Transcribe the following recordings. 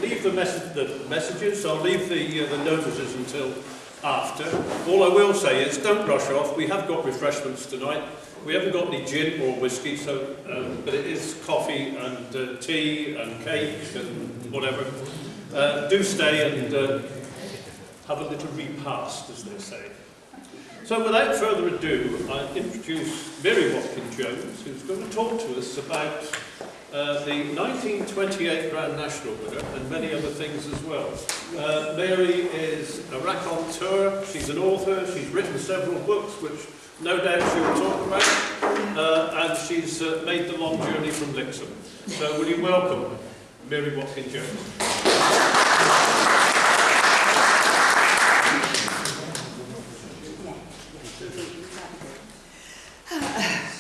leave the messages. I'll leave the notices until after. All I will say is, don't rush off. We have got refreshments tonight. We haven't got any gin or whiskey, so but it is coffee and tea and cake and whatever. Do stay and have a little repast, as they say. So without further ado, I introduce Mary Watkin-Jones, who's going to talk to us about the 1928 Grand National winner and many other things as well. Mary is a raconteur, she's an author, she's written several books which no doubt she'll talk about, and she's made the long journey from Lixham. So will you welcome Mary Watkin-Jones?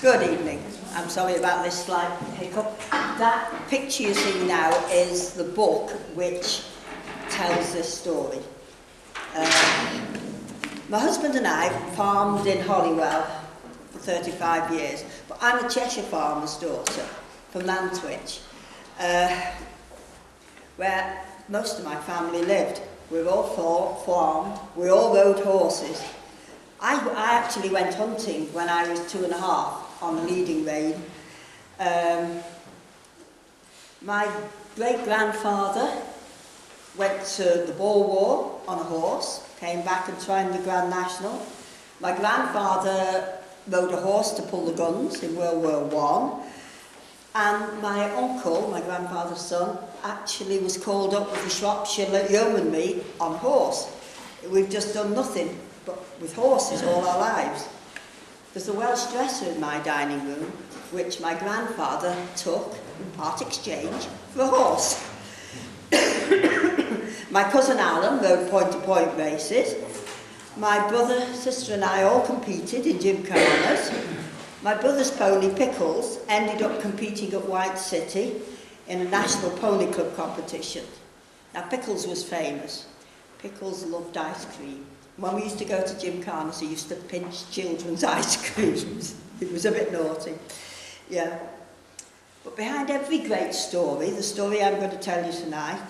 Good evening. I'm sorry about this slight hiccup. That picture you see now is the book which tells this story. My husband and I farmed in Holywell for 35 years, but I'm a Cheshire farmer's daughter from Nantwich, where most of my family lived. We were all farmed, we all rode horses. I actually went hunting when I was 2.5 on the leading rein. My great-grandfather went to the Boer War on a horse, came back and trained the Grand National. My grandfather rode a horse to pull the guns in World War I. And my uncle, my grandfather's son, actually was called up with the Shropshire Yeomanry on horse. We've just done nothing but with horses all our lives. There's a Welsh dresser in my dining room, which my grandfather took in part exchange for a horse. My cousin Alan rode point-to-point races. My brother, sister and I all competed in gymkhanas. My brother's pony Pickles ended up competing at White City in a national pony club competition. Now Pickles was famous. Pickles loved ice cream. When we used to go to gymkhanas, he used to pinch children's ice creams. It was a bit naughty. Yeah. But behind every great story, the story I'm going to tell you tonight,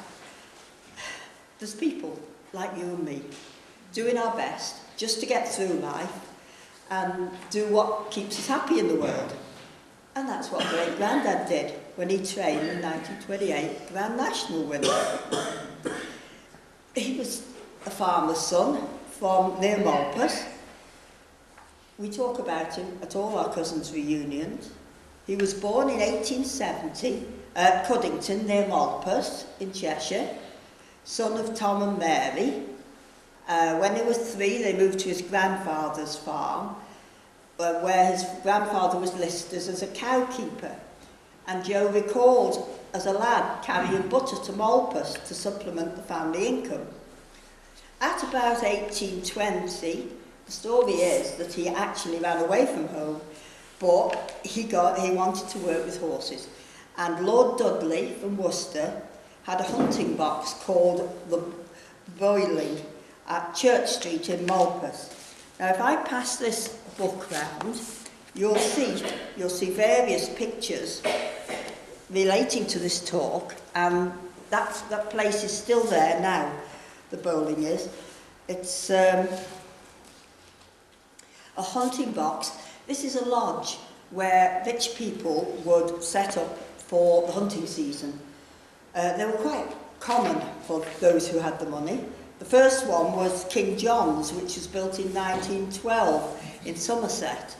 there's people like you and me doing our best just to get through life and do what keeps us happy in the world. And that's what Great Grandad did when he trained in 1928 Grand National winner. He was a farmer's son from near Malpas. We talk about him at all our cousins' reunions. He was born in 1870 at Cuddington near Malpas in Cheshire, son of Tom and Mary. When he was 3, they moved to his grandfather's farm, where his grandfather was listed as a cowkeeper. And Joe recalled as a lad carrying butter to Malpas to supplement the family income. At about 1820, the story is that he actually ran away from home, but he wanted to work with horses. And Lord Dudley from Worcester had a hunting box called the Boiling at Church Street in Malpas. Now, if I pass this book round, you'll see various pictures relating to this talk, and that place is still there now. The bowling is. It's a hunting box. This is a lodge where rich people would set up for the hunting season. They were quite common for those who had the money. The first one was King John's, which was built in 1912 in Somerset.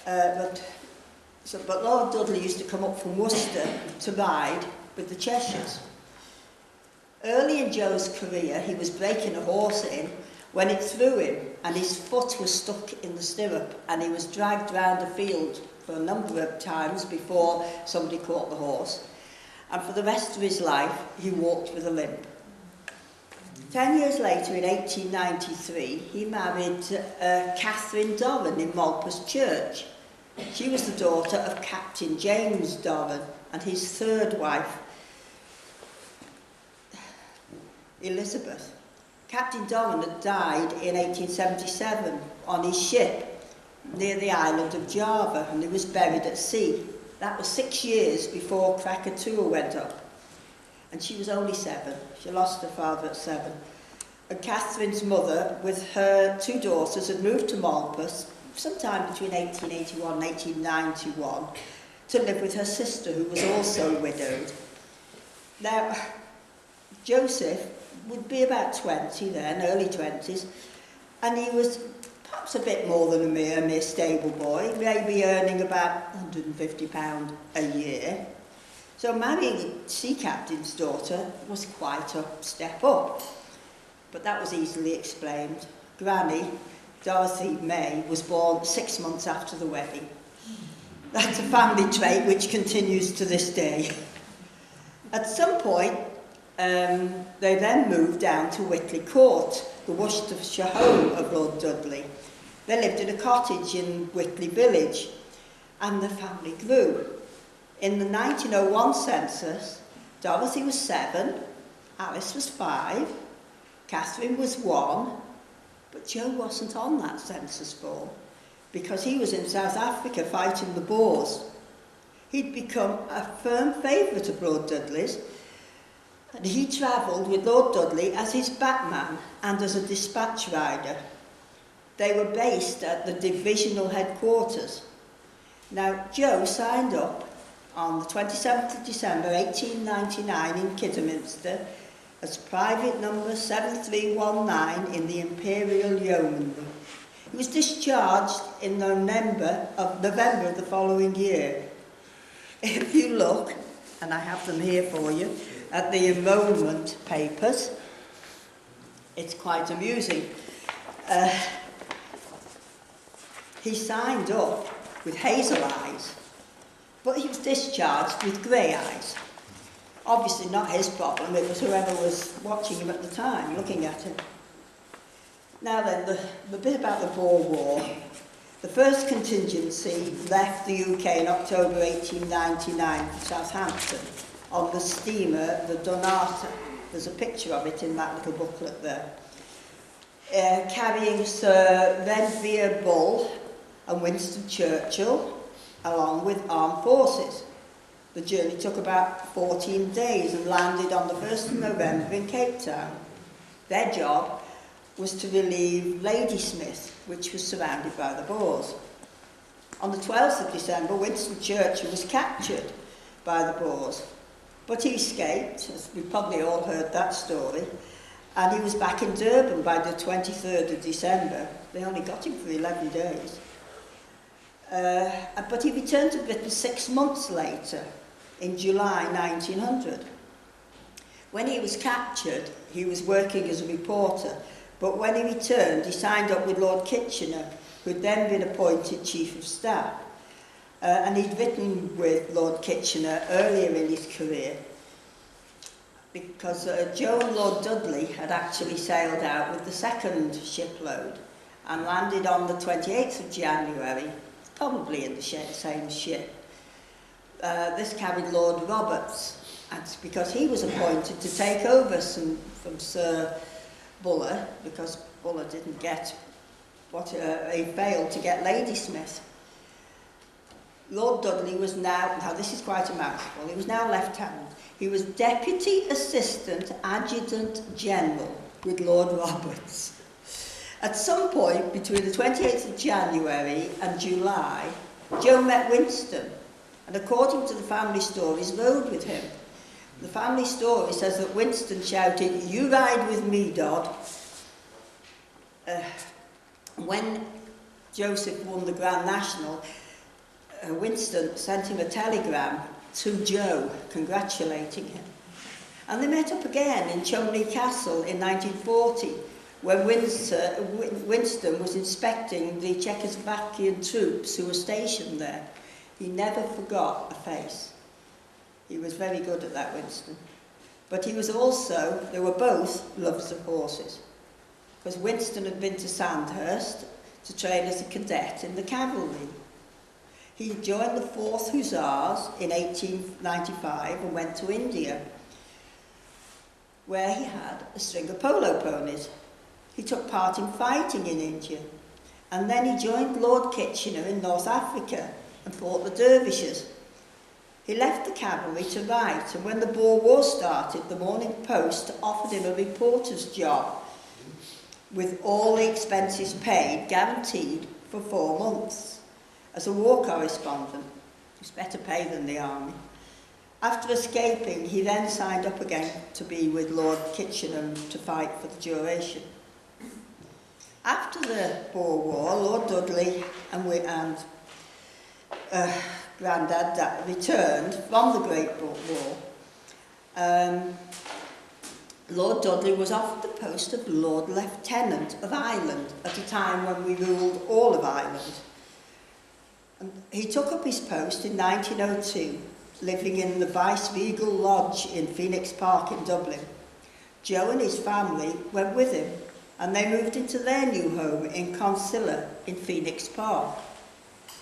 But Lord Dudley used to come up from Worcester to ride with the Cheshires. Early in Joe's career, he was breaking a horse in when it threw him and his foot was stuck in the stirrup and he was dragged round the field for a number of times before somebody caught the horse. And for the rest of his life, he walked with a limp. 10 years later, in 1893, he married Catherine Doran in Malpas Church. She was the daughter of Captain James Doran and his third wife, Elizabeth. Captain Doran had died in 1877 on his ship near the island of Java, and he was buried at sea. That was 6 years before Krakatoa went up. and she was only 7. She lost her father at 7. And Catherine's mother, with her 2 daughters, had moved to Malpas sometime between 1881 and 1891 to live with her sister, who was also widowed. Now, Joseph would be about 20 then, early 20s, and he was perhaps a bit more than a mere stable boy, maybe earning about £150 a year. So marrying a sea captain's daughter was quite a step up. But that was easily explained. Granny, Dorothy May, was born 6 months after the wedding. That's a family trait which continues to this day. At some point, they then moved down to Whitley Court, the Worcestershire home of Lord Dudley. They lived in a cottage in Whitley village, and the family grew. In the 1901 census, Dorothy was 7, Alice was 5, Catherine was 1, but Joe wasn't on that census form because he was in South Africa fighting the Boers. He'd become a firm favourite of Lord Dudley's, and he travelled with Lord Dudley as his batman and as a dispatch rider. They were based at the divisional headquarters. Now, Joe signed up on the 27th of December 1899 in Kidderminster as private number 7319 in the Imperial Yeomanry. He was discharged in November of the following year. If you look, and I have them here for you, at the enrolment papers, it's quite amusing. He signed up with hazel eyes, but he was discharged with grey eyes. Obviously not his problem, it was whoever was watching him at the time, looking at him. Now then, the bit about the Boer War. The first contingency left the UK in October 1899 for Southampton on the steamer, the Donata. There's a picture of it in that little booklet there. Carrying Sir Redvere Bull and Winston Churchill, along with armed forces. The journey took about 14 days and landed on the 1st of November in Cape Town. Their job was to relieve Ladysmith, which was surrounded by the Boers. On the 12th of December, Winston Churchill was captured by the Boers, but he escaped, as we probably all heard that story, and he was back in Durban by the 23rd of December. They only got him for 11 days. But he returned to Britain 6 months later, in July 1900. When he was captured, he was working as a reporter, but when he returned, he signed up with Lord Kitchener, who had then been appointed Chief of Staff. And he'd written with Lord Kitchener earlier in his career, because Joe and Lord Dudley had actually sailed out with the second shipload and landed on the 28th of January, probably in the same ship. This carried Lord Roberts, and because he was appointed to take over from Sir Buller, because Buller didn't get he failed to get Ladysmith. Lord Dudley was now this is quite a mouthful, he was now Lieutenant. He was Deputy Assistant Adjutant General with Lord Roberts. At some point between the 28th of January and July, Joe met Winston, and according to the family stories, rode with him. The family story says that Winston shouted, "You ride with me, Dodd." When Joseph won the Grand National, Winston sent him a telegram to Joe congratulating him. And they met up again in Cholmondeley Castle in 1940, when Winston was inspecting the Czechoslovakian troops who were stationed there. He never forgot a face. He was very good at that, Winston. But he was also, they were both lovers of horses, because Winston had been to Sandhurst to train as a cadet in the cavalry. He joined the 4th Hussars in 1895 and went to India, where he had a string of polo ponies. He took part in fighting in India, and then he joined Lord Kitchener in North Africa and fought the dervishes. He left the cavalry to write, and when the Boer War started, the Morning Post offered him a reporter's job with all the expenses paid, guaranteed for 4 months, as a war correspondent. It's better pay than the army. After escaping, he then signed up again to be with Lord Kitchener to fight for the duration. After the Boer War, Lord Dudley and Grandad returned from the Great War. Lord Dudley was offered the post of Lord Lieutenant of Ireland at a time when we ruled all of Ireland. And he took up his post in 1902, living in the Vice-Regal Lodge in Phoenix Park in Dublin. Joe and his family went with him, and they moved into their new home in Consilla in Phoenix Park.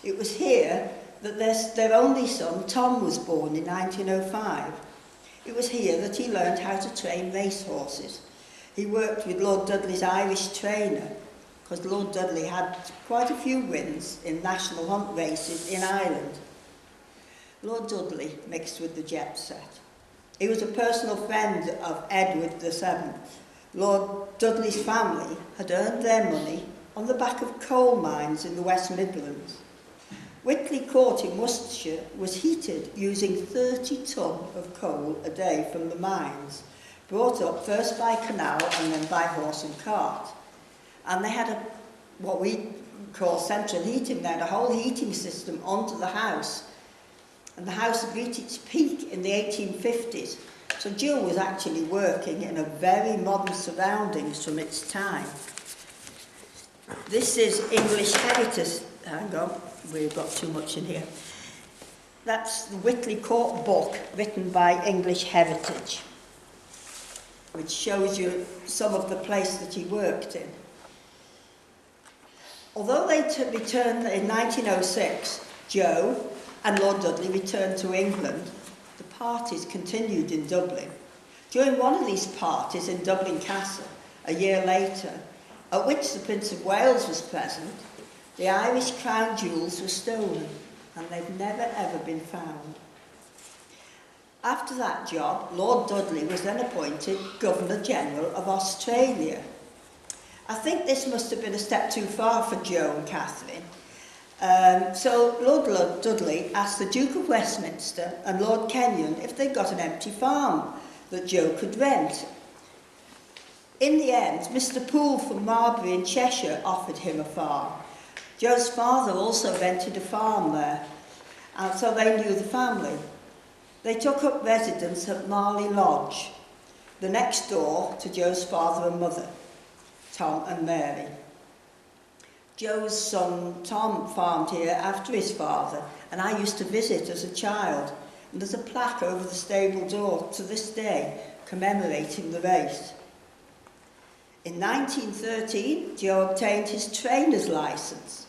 It was here that their only son, Tom, was born in 1905. It was here that he learned how to train racehorses. He worked with Lord Dudley's Irish trainer, because Lord Dudley had quite a few wins in national hunt races in Ireland. Lord Dudley mixed with the jet set. He was a personal friend of Edward VII. Lord Dudley's family had earned their money on the back of coal mines in the West Midlands. Whitley Court in Worcestershire was heated using 30 tonne of coal a day from the mines, brought up first by canal and then by horse and cart. And they had what we call central heating. They had a whole heating system onto the house. And the house had reached its peak in the 1850s. So Jill was actually working in a very modern surroundings from its time. This is English Heritage. Hang on, we've got too much in here. That's the Whitley Court book written by English Heritage, which shows you some of the place that he worked in. Although they returned in 1906, Joe and Lord Dudley returned to England, the parties continued in Dublin. During one of these parties in Dublin Castle, a year later, at which the Prince of Wales was present, the Irish crown jewels were stolen, and they've never ever been found. After that job, Lord Dudley was then appointed Governor-General of Australia. I think this must have been a step too far for Joe and Catherine. So Lord Dudley asked the Duke of Westminster and Lord Kenyon if they'd got an empty farm that Joe could rent. In the end, Mr. Poole from Marbury in Cheshire offered him a farm. Joe's father also rented a farm there, and so they knew the family. They took up residence at Marley Lodge, the next door to Joe's father and mother, Tom and Mary. Joe's son Tom farmed here after his father, and I used to visit as a child, and there's a plaque over the stable door to this day commemorating the race. In 1913, Joe obtained his trainer's licence,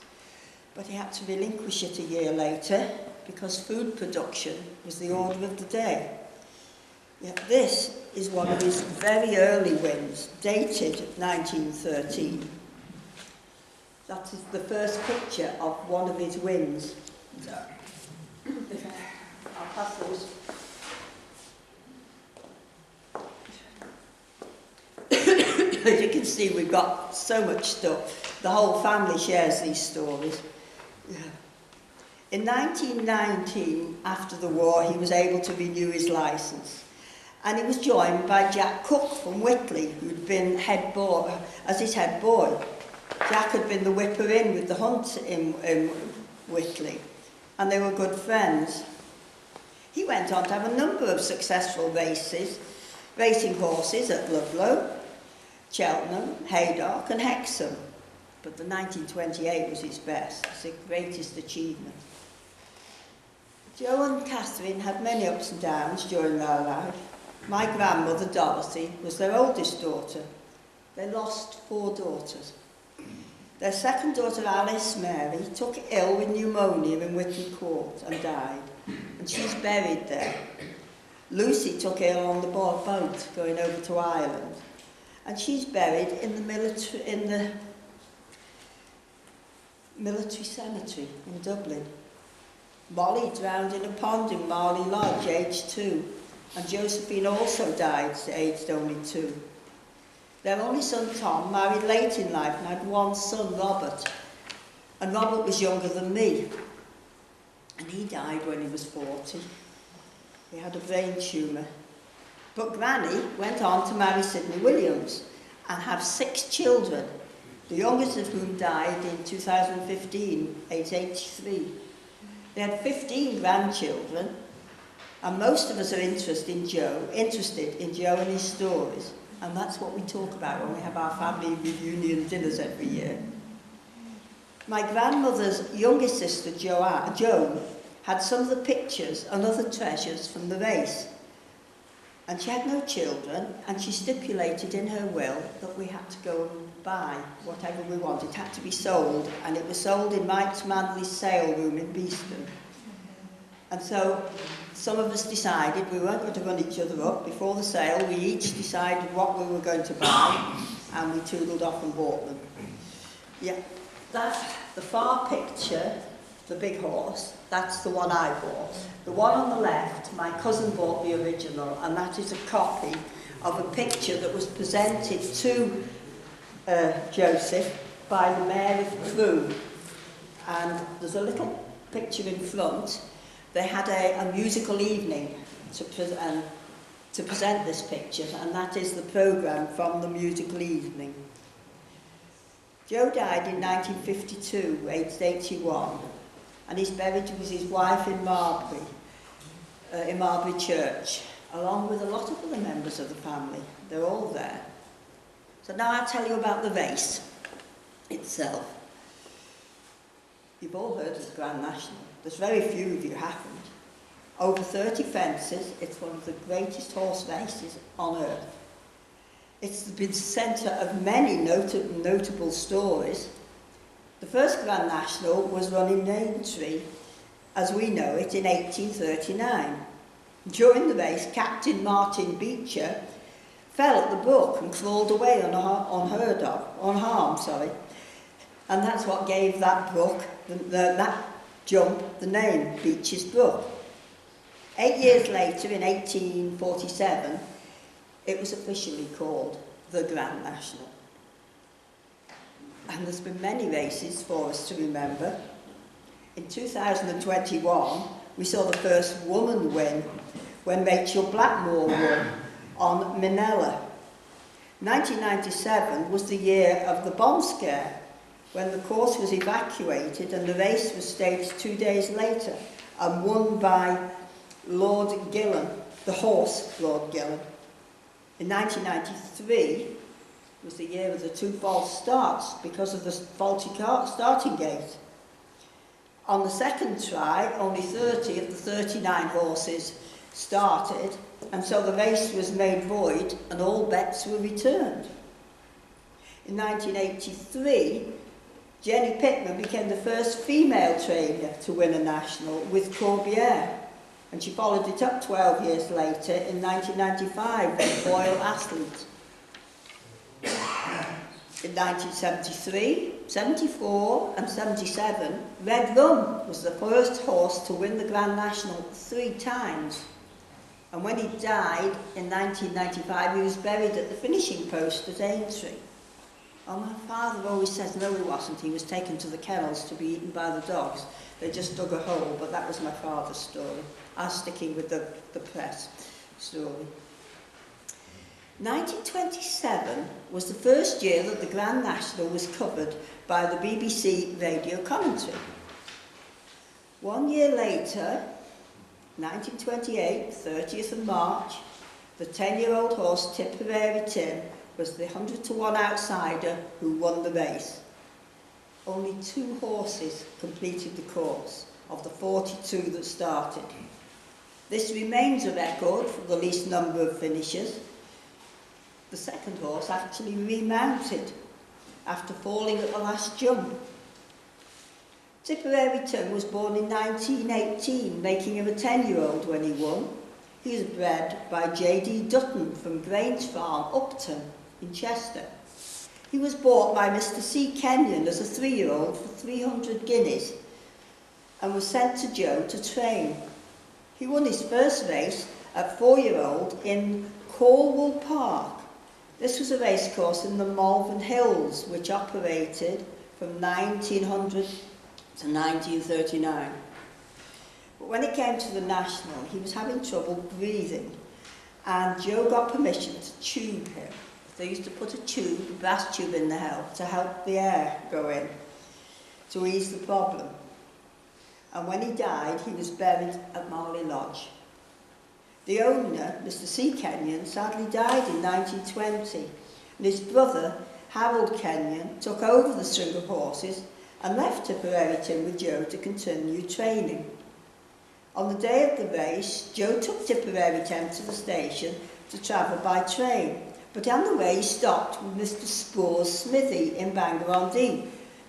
but he had to relinquish it a year later because food production was the order of the day. Yet this is one of his very early wins, dated 1913. That is the first picture of one of his wins. I'll pass those. As you can see, we've got so much stuff. The whole family shares these stories. Yeah. In 1919, after the war, he was able to renew his licence. And he was joined by Jack Cook from Whitley, who'd been head boy, as his head boy. Jack had been the whipper-in with the hunt in Whitley, and they were good friends. He went on to have a number of successful racing horses at Ludlow, Cheltenham, Haydock and Hexham, but the 1928 was his best, his greatest achievement. Joe and Catherine had many ups and downs during their life. My grandmother, Dorothy, was their oldest daughter. They lost 4 daughters. Their second daughter, Alice Mary, took ill with pneumonia in Whitley Court and died, and she's buried there. Lucy took ill on the boat going over to Ireland, and she's buried in the military cemetery in Dublin. Molly drowned in a pond in Marley Lodge, aged 2, and Josephine also died, aged only 2. Their only son, Tom, married late in life and had one son, Robert. And Robert was younger than me. And he died when he was 40. He had a brain tumour. But Granny went on to marry Sidney Williams and have 6 children, the youngest of whom died in 2015, aged 83. They had 15 grandchildren, and most of us are interested in Joe and his stories. And that's what we talk about when we have our family reunion dinners every year. My grandmother's youngest sister, Joan, had some of the pictures and other treasures from the race. And she had no children, and she stipulated in her will that we had to go and buy whatever we wanted. It had to be sold, and it was sold in Mike's Manley's sale room in Beeston. And so some of us decided we weren't going to run each other up. Before the sale, we each decided what we were going to buy, and we toodled off and bought them. Yeah, the far picture, the big horse, that's the one I bought. The one on the left, my cousin bought the original, and that is a copy of a picture that was presented to Joseph by the Mayor of Crewe. And there's a little picture in front. They had a musical evening to present this picture, and that is the programme from the musical evening. Joe died in 1952, aged 81, and he's buried with his wife in Marbury Church, along with a lot of other members of the family. They're all there. So now I'll tell you about the race itself. You've all heard of the Grand National. There's very few of you haven't. Over 30 fences, it's one of the greatest horse races on earth. It's been the centre of many notable stories. The first Grand National was run in Aintree, as we know it, in 1839. During the race, Captain Martin Beecher fell at the brook and crawled away unharmed. And that's what gave that brook, that jump, the name Beecher's Brook. 8 years later, in 1847, it was officially called the Grand National. And there's been many races for us to remember. In 2021, we saw the first woman win when Rachel Blackmore won on Minella. 1997 was the year of the bomb scare, when the course was evacuated and the race was staged 2 days later and won by Lord Gillen, the horse Lord Gillen. In 1993 was the year of the 2 false starts because of the faulty starting gate. On the second try, only 30 of the 39 horses started, and so the race was made void and all bets were returned. In 1983, Jenny Pittman became the first female trainer to win a national with Corbière, and she followed it up 12 years later in 1995 with Boyle Athlete. In 1973, 74 and 77, Red Rum was the first horse to win the Grand National 3 times. And when he died in 1995, he was buried at the finishing post at Aintree. Oh, my father always says, no, he wasn't. He was taken to the kennels to be eaten by the dogs. They just dug a hole, but that was my father's story. I'm sticking with the press story. 1927 was the first year that the Grand National was covered by the BBC radio commentary. 1 year later, 1928, 30th of March, the 10-year-old horse Tipperary Tim was the 100-to-1 outsider who won the race. Only 2 horses completed the course of the 42 that started. This remains a record for the least number of finishes. The second horse actually remounted after falling at the last jump. Tipperary Tim was born in 1918, making him a 10-year-old when he won. He was bred by J.D. Dutton from Grange Farm, Upton, in Chester. He was bought by Mr. C. Kenyon as a 3-year-old for 300 guineas. and was sent to Joe to train. He won his first race at 4-year-old in Cornwall Park. This was a racecourse in the Malvern Hills, which operated from 1900 to 1939. But when it came to the National, he was having trouble breathing, and Joe got permission to tube him. They used to put a brass tube in the help to help the air go in, to ease the problem. And when he died, he was buried at Marley Lodge. The owner, Mr. C. Kenyon, sadly died in 1920, and his brother, Harold Kenyon, took over the string of horses and left Tipperary Tim with Joe to continue training. On the day of the race, Joe took Tipperary Tim to the station to travel by train, but on the way he stopped with Mr. Spore's smithy in Bangor-on-Dee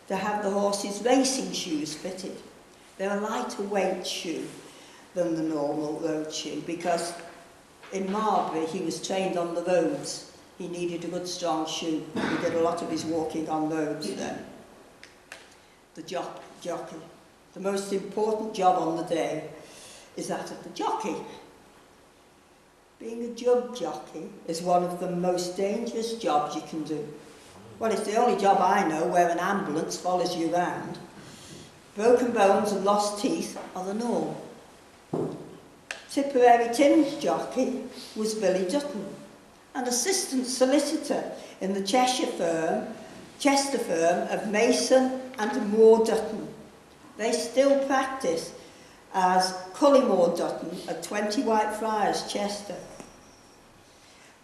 to have the horses' racing shoes fitted. They're a lighter weight shoe than the normal road shoe, because in Marbury he was trained on the roads. He needed a good strong shoe. He did a lot of his walking on roads then. The jockey. The most important job on the day is that of the jockey. Being a jug jockey is one of the most dangerous jobs you can do. Well, it's the only job I know where an ambulance follows you round. Broken bones and lost teeth are the norm. Tipperary Tim's jockey was Billy Dutton, an assistant solicitor in the Chester firm of Mason and Moore Dutton. They still practice as Cullymore Dutton at 20 Whitefriars, Chester.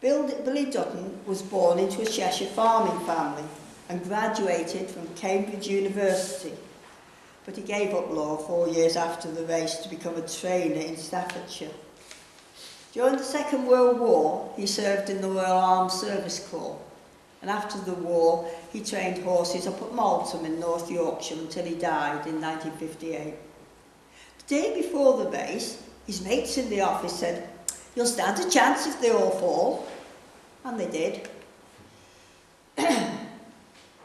Billy Dutton was born into a Cheshire farming family and graduated from Cambridge University, but he gave up law 4 years after the race to become a trainer in Staffordshire. During the Second World War, he served in the Royal Armed Service Corps, and after the war, he trained horses up at Malton in North Yorkshire until he died in 1958. The day before the race, his mates in the office said, "You'll stand a chance if they all fall." And they did.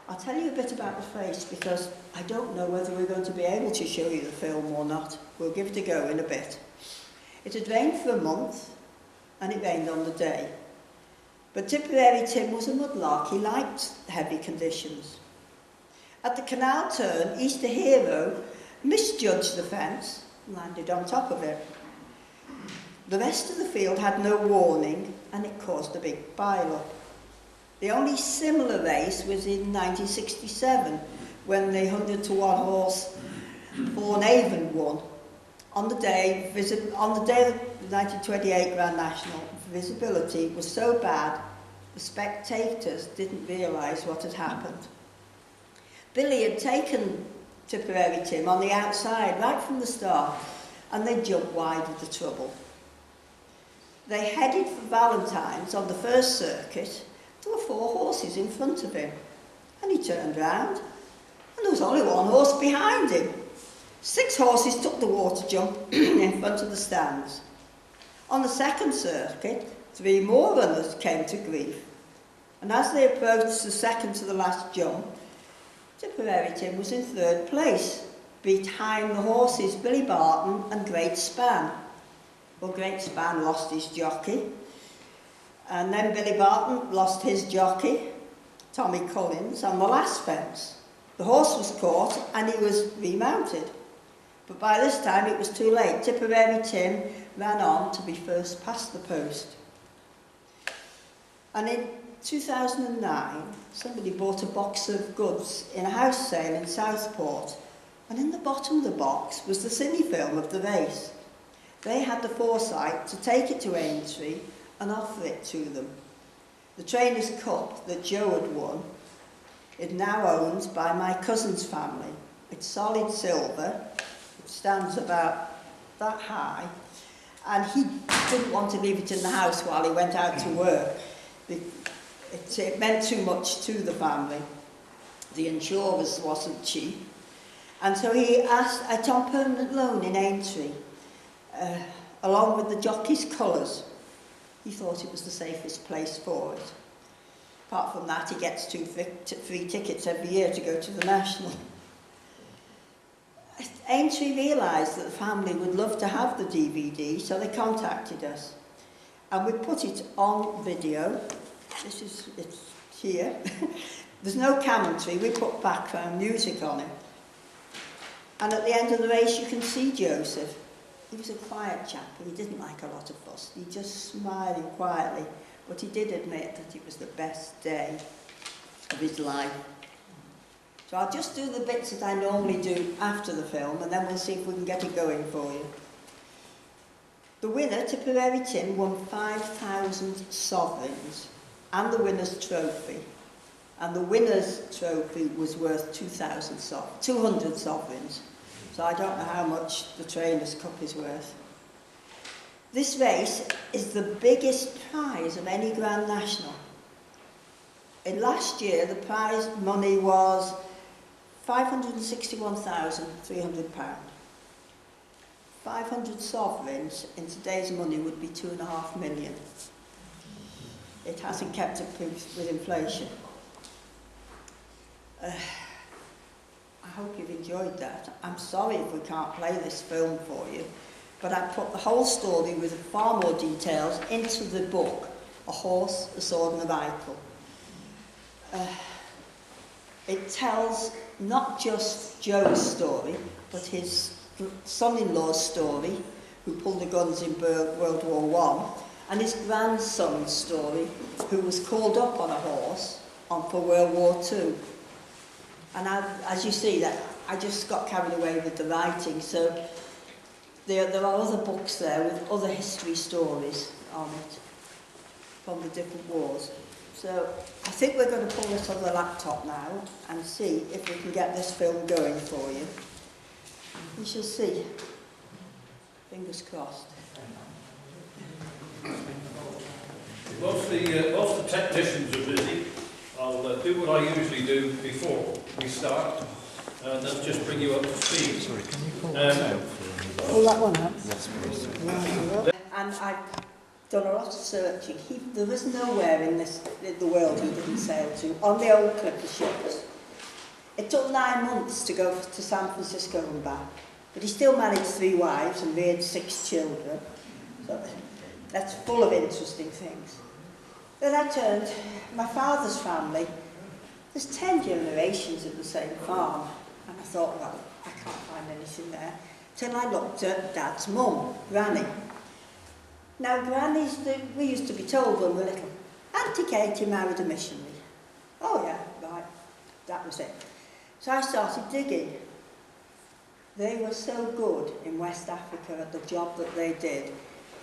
I'll tell you a bit about the race because I don't know whether we're going to be able to show you the film or not. We'll give it a go in a bit. It had rained for a month, and it rained on the day. But Tipperary Tim was a mudlark. He liked heavy conditions. At the canal turn, Easter Hero misjudged the fence and landed on top of it. The rest of the field had no warning, and it caused a big pile-up. The only similar race was in 1967, when the 100-to-1 horse Bourne won. On the day of the 1928 Grand National, visibility was so bad, the spectators didn't realise what had happened. Billy had taken Tipperary Tim on the outside right from the start, and they jumped wide of the trouble. They headed for Valentine's on the first circuit. There were 4 horses in front of him, and he turned round, and there was only 1 horse behind him. 6 horses took the water jump in front of the stands. On the second circuit, 3 more runners came to grief, and as they approached the second to the last jump, Tipperary Tim was in 3rd place, behind the horses Billy Barton and Great Span. Well, Great Span lost his jockey, and then Billy Barton lost his jockey, Tommy Collins, on the last fence. The horse was caught and he was remounted. But by this time it was too late. Tipperary Tim ran on to be first past the post. And in 2009, somebody bought a box of goods in a house sale in Southport, and in the bottom of the box was the cine film of the race. They had the foresight to take it to Aintree and offer it to them. The Trainer's Cup that Joe had won is now owned by my cousin's family. It's solid silver, it stands about that high, and he didn't want to leave it in the house while he went out to work. It meant too much to the family. The insurance wasn't cheap, and so he asked it on permanent loan in Aintree, along with the jockey's colours. He thought it was the safest place for it. Apart from that, he gets 2 free tickets every year to go to the National. Aintree realised that the family would love to have the DVD, so they contacted us. And we put it on video. It's here. There's no commentary, we put background music on it. And at the end of the race you can see Joseph. He was a quiet chap, he didn't like a lot of fuss. He just smiling quietly, but he did admit that it was the best day of his life. So I'll just do the bits that I normally do after the film, and then we'll see if we can get it going for you. The winner, Tipperary Tim, won 5,000 sovereigns and the winner's trophy. And the winner's trophy was worth 200 sovereigns. So I don't know how much the trainer's cup is worth. This race is the biggest prize of any Grand National. In last year, the prize money was £561,300. 500 sovereigns in today's money would be 2.5 million. It hasn't kept up with inflation. I hope you've enjoyed that. I'm sorry if we can't play this film for you, but I put the whole story with far more details into the book, A Horse, a Sword and a Rifle. It tells not just Joe's story, but his son-in-law's story, who pulled the guns in World War I, and his grandson's story, who was called up on a horse for World War II. And as you see, that I just got carried away with the writing, so there are other books there with other history stories on it from the different wars. So I think we're going to pull this on the laptop now and see if we can get this film going for you. We shall see. Fingers crossed. Whilst the technicians are busy, I'll do what I usually do before we start, and that's just bring you up to speed. Sorry, can you pull that out for me? Pull that one up. Yes, please. And I've done a lot of searching. There was nowhere in the world he didn't sail to, on the old clipper ships. It took 9 months to go to San Francisco and back, but he still managed 3 wives and reared 6 children. So that's full of interesting things. Then I turned, my father's family, there's 10 generations at the same farm, and I thought, well, I can't find anything there, till I looked at Dad's mum, Granny. Now, Granny's, we used to be told when we were little, Auntie Katie married a missionary. Oh yeah, right, that was it. So I started digging. They were so good in West Africa at the job that they did,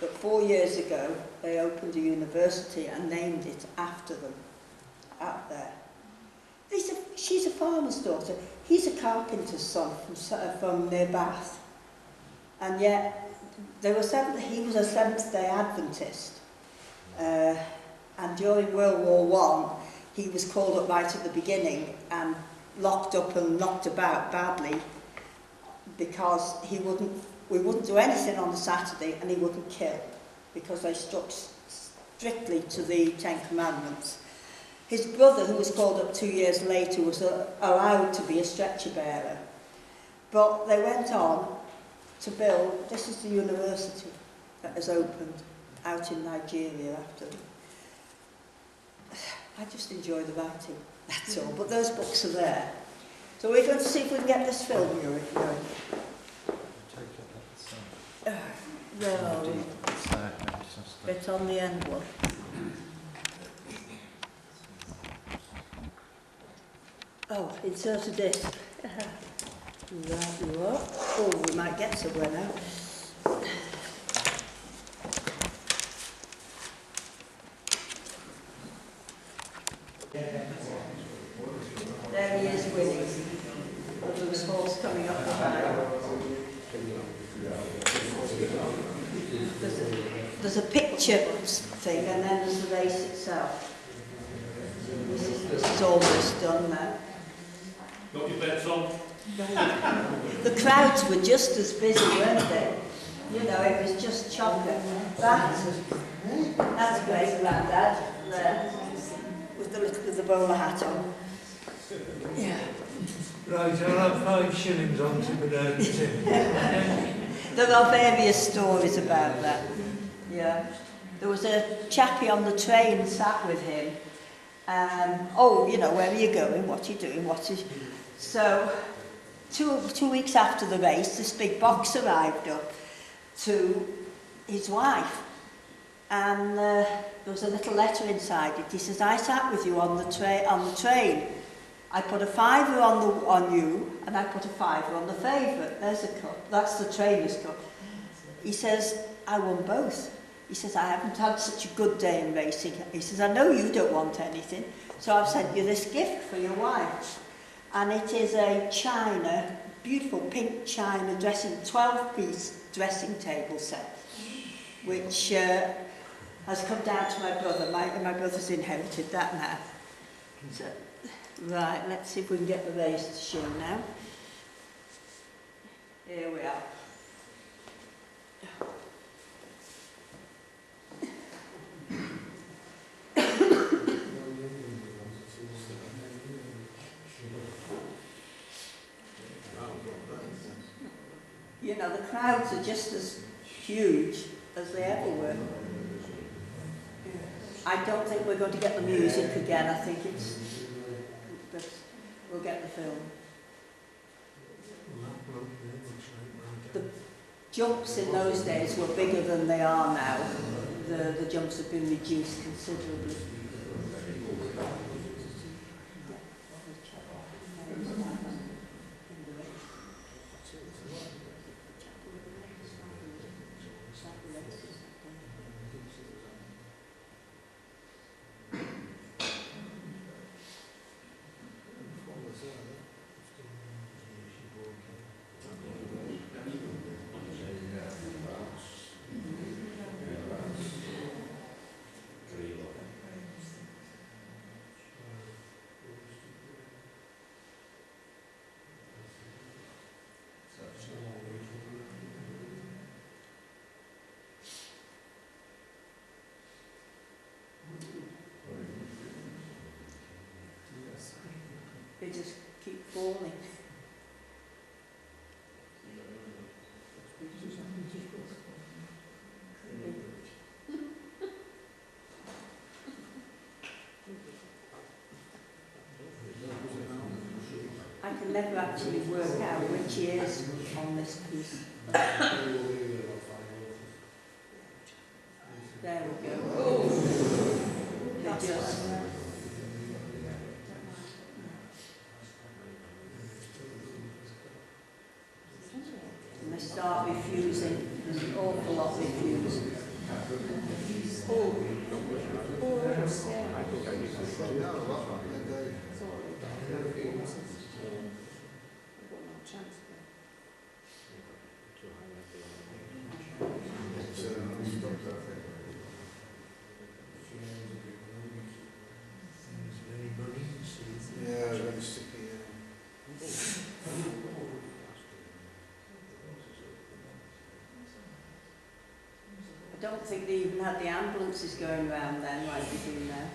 that 4 years ago they opened a university and named it after them, out there. She's a farmer's daughter. He's a carpenter's son from near Bath. And yet, he was a Seventh-day Adventist. And during World War I, he was called up right at the beginning and locked up and knocked about badly because we wouldn't do anything on the Saturday and he wouldn't kill because they stuck strictly to the Ten Commandments. His brother, who was called up 2 years later, was allowed to be a stretcher bearer. But they went on to build, this is the university that has opened out in Nigeria after. I just enjoy the writing, that's all, but those books are there. So we're going to see if we can get this film going. Where are we? Bit on the end one. Oh, insert a disc. Right you are. Oh, we might get somewhere now. There he is winning. There's a horse coming up behind. There's a picture thing and then there's the race itself. This is almost done now. Got your bets on? The crowds were just as busy, weren't they? You know, it was just chocker. That's great, Grandad, there, with the bowler hat on. Yeah. Right, I'll have 5 shillings on to the There are various stories about that. Yeah. There was a chappie on the train sat with him. Oh, you know, where are you going? What are you doing? What is... So, two weeks after the race, this big box arrived up to his wife. And there was a little letter inside it. He says, I sat with you on the train. I put a fiver on you, and I put a fiver on the favourite. There's a cup. That's the trainer's cup. He says, I won both. He says, I haven't had such a good day in racing. He says, I know you don't want anything, so I've sent you this gift for your wife. And it is a china, beautiful pink china 12-piece dressing table set, which has come down to my brother. My brother's inherited that now. So, right, let's see if we can get the race to show now. Here we are. You know, the crowds are just as huge as they ever were. I don't think we're going to get the music again. I think it's... but we'll get the film. The jumps in those days were bigger than they are now. The jumps have been reduced considerably. They just keep falling. I can never actually work out which is on this piece. There we go. They just... and they start refusing. There's an awful lot refused. Oh. I don't think they even had the ambulances going around then like they do now.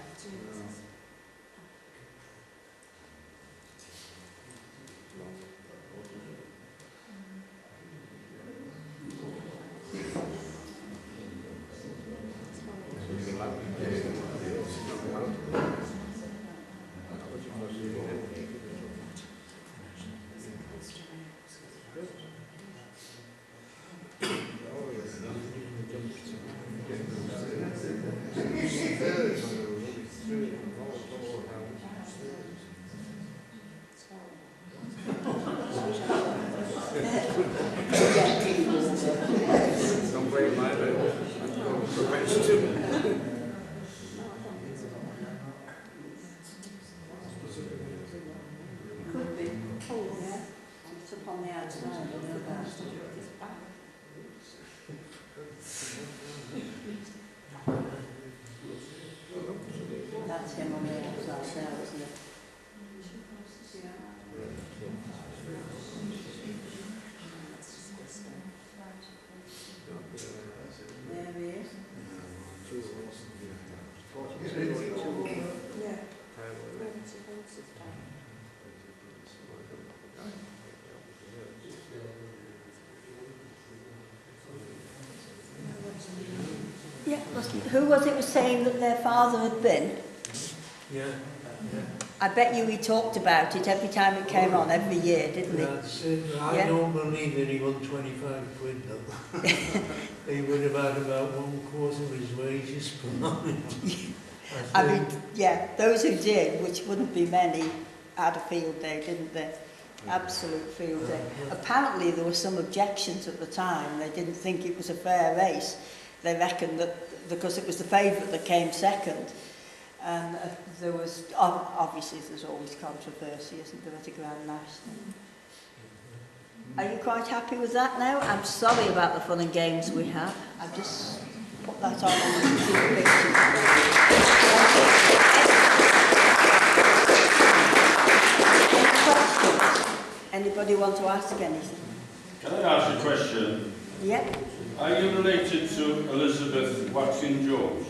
Could be. Oh, yeah. It's up on the outside. I know that. That's him on the outside there, isn't it? There he is. Who was it was saying that their father had been? Yeah. I bet you he talked about it every time it came on, every year, didn't he? That's it. I Yeah. don't believe that he won 25 quid though. He would have had about 1/4 of his wages per month. I mean, yeah, those who did, which wouldn't be many, had a field day, didn't they? Absolute field day. Apparently there were some objections at the time. They didn't think it was a fair race. They reckoned that because it was the favourite that came second, and there was, obviously there's always controversy, isn't there, at a Grand National? Are you quite happy with that now? I'm sorry about the fun and games we have. I've just put that on the picture. Any questions? Anybody want to ask anything? Can I ask a question? Yep. Are you related to Elizabeth Watkin-Jones,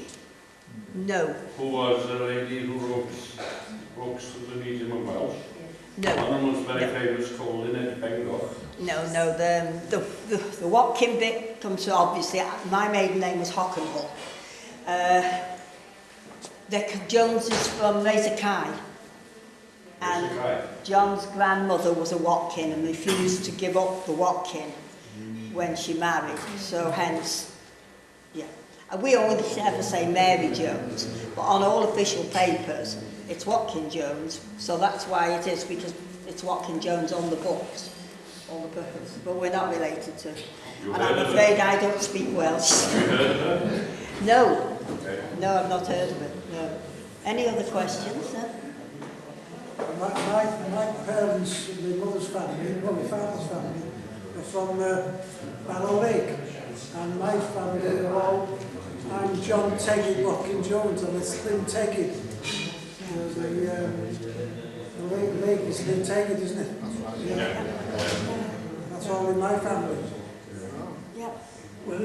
No. who was a lady who wrote books for the medium of Welsh? No. One was very No. famous called Ined Bengoch. No, the Watkin bit comes from, obviously, my maiden name was Hockenhull. The Jones is from Razor Kai. And John's grandmother was a Watkin and refused to give up the Watkin when she married. So hence, yeah. And we only ever say Mary Jones, but on all official papers, it's Watkin Jones. So that's why it is, because it's Watkin Jones on the books. All the papers. But we're not related to. And I'm afraid I don't speak Welsh. Have you heard of her? No. Okay. No, I've not heard of it. No. Any other questions? Then? My parents, my mother's family, well, my father's family, are from Barrow Lake. And my family are all, I'm John Teggy Watkin-Jones, and it's Lynn Teggy. The lake is Lynn Teggy, isn't it? Yeah. That's all in my family. Yeah. Were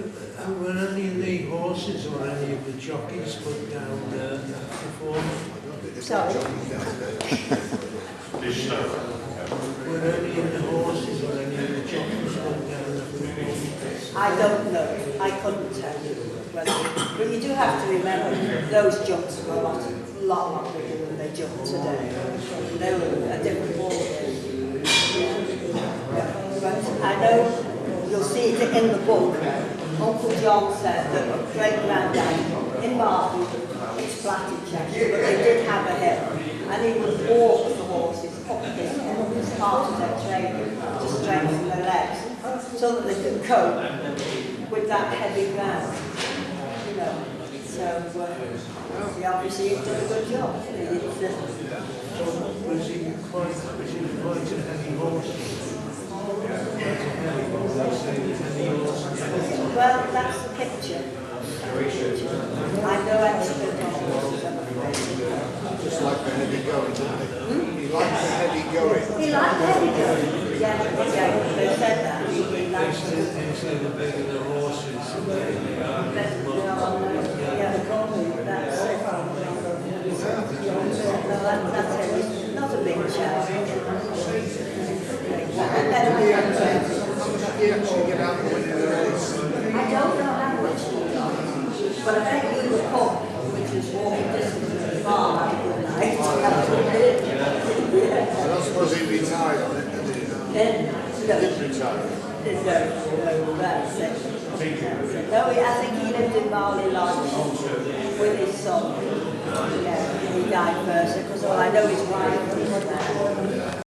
any of the horses or any of the jockeys put down before? Sorry. This stuff. Were any of the horses or any of the jockeys put down before? I don't know. I couldn't tell you. But you do have to remember, those jumps were a lot bigger than they jump today. They were a different ball game. But I know you'll see it in the book. Uncle John said that great granddad in Marby, it's flat in Cheshire, but they did have a hill. And he would walk the horses up this hill as part of their training to strengthen their legs, so that they could cope with that heavy ground. You know, so he obviously did a good job. Was he quite a heavy horse? Well, that's the picture. I'm no expert on horses, I'm afraid. Just like the heavy going, didn't he? He liked the heavy going. He liked heavy going. Yeah, they said that. He liked it. They say the bigger the horses, the better they are. Yeah, that's it. No, that's it. It's not a big challenge. He actually get out when he race. I don't know how much he got, but I bet you the pub, which is walking distance from the farm, had a good night. I don't suppose he retired on it, did he? No, Didn't retire. no, that's it. No, I think he lived in Marley Lodge with his son. Yeah, he died first, because I know his wife